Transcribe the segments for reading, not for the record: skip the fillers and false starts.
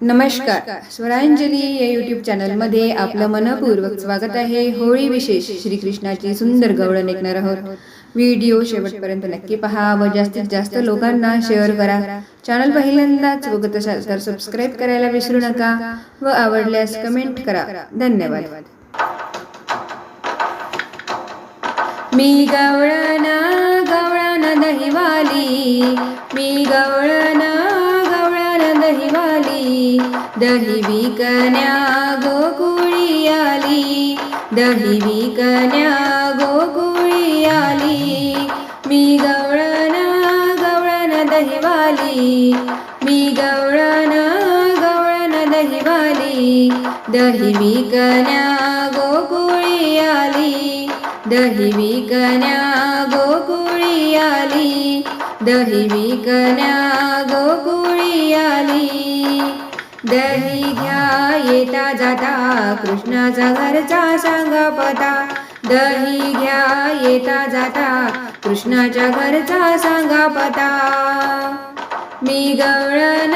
नमस्कार. स्वरांजली या यूट्यूब चॅनलमध्ये आपलं मनपूर्वक स्वागत आहे. होळी विशेष श्रीकृष्णाची सुंदर गवळण ऐकणार आहोत. व्हिडिओ शेवटपर्यंत नक्की पहा व जास्तीत जास्त लोकांना शेअर करा. चॅनल पहिल्यांदाच बघत असाल तर सबस्क्राईब करायला विसरू नका व आवडल्यास कमेंट करा. धन्यवाद. मी गवळण गवळण दहीवाली, मी गवळण गवळण दहीवाली, दही विकण्या गोकुळी आली, दही विकण्या गोकुळी आली. मी गवळण गवळण दहीवाली, मी गवळण गवळण दहीवाली, दही विकण्या गोकुळी आली, दही विकण्या गोकुळी आली, दही विकण्या गोकुळी आली. दही घ्या येता जाता कृष्णाचा घरचा सांगा पता, दही घ्या येता जाता कृष्णाच्या घरचा सांगा पता. मी गवळण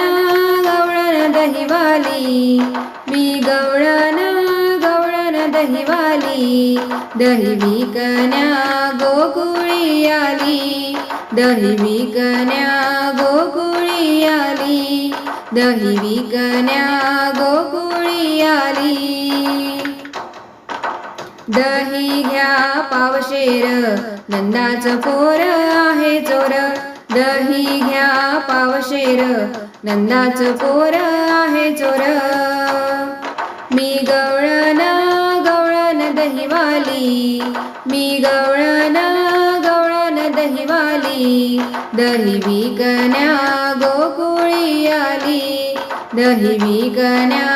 गवळण दहीवाली, मी गवळण गवळण दहीवाली, दही विकण्या गोकुळी आली, दही विकण्या गोकुळी आली, दही विकण्या गोकुळी आली. दही घ्या पावशेर नंदाचं पोर आहे चोर, दही घ्या पावशेर नंदाचं पोर आहे चोर. मी गवळण गवळण दहीवाली, मी गवळण गवळण दहीवाली, दही विकण्या गोकुळी आली, दही विकण्या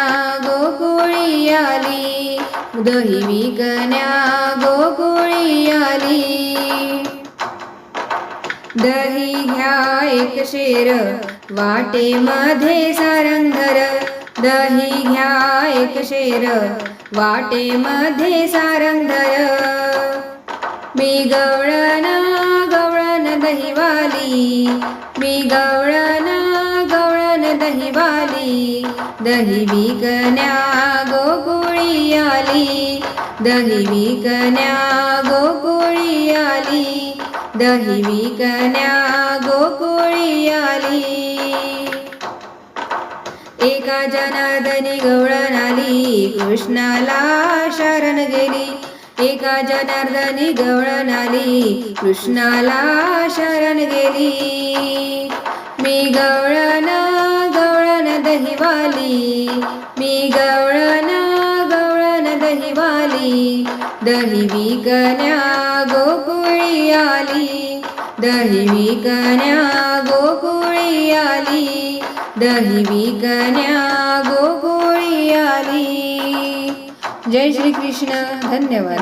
गोकुळी आली, दही विकण्या गोकुळी आली. दही घ्या एक शेर वाटेमध्ये सारंगधर, दही घ्या एक शेर वाटेमध्ये सारंगधर. मी गवळण गवळण दहीवाली, मी गवळण गवळण दहीवाली, दही विकण्या गोकुळी आली, दही विकण्या गोकुळी आली, दही विकण्या गोकुळी आली. एका जनार्दनी गवळण आली, कृष्णाला शरण गेली, एका जनार्दनी गवळण आली, कृष्णाला शरण गेली. मी गवळण गवळण दहीवाली, मी गवळण गवळण दहीवाली, दही विकण्या गोकुळी आली, दही विकण्या गोकुळी आली, दही विकण्या गोकुळी आली. जय श्री कृष्ण. धन्यवाद.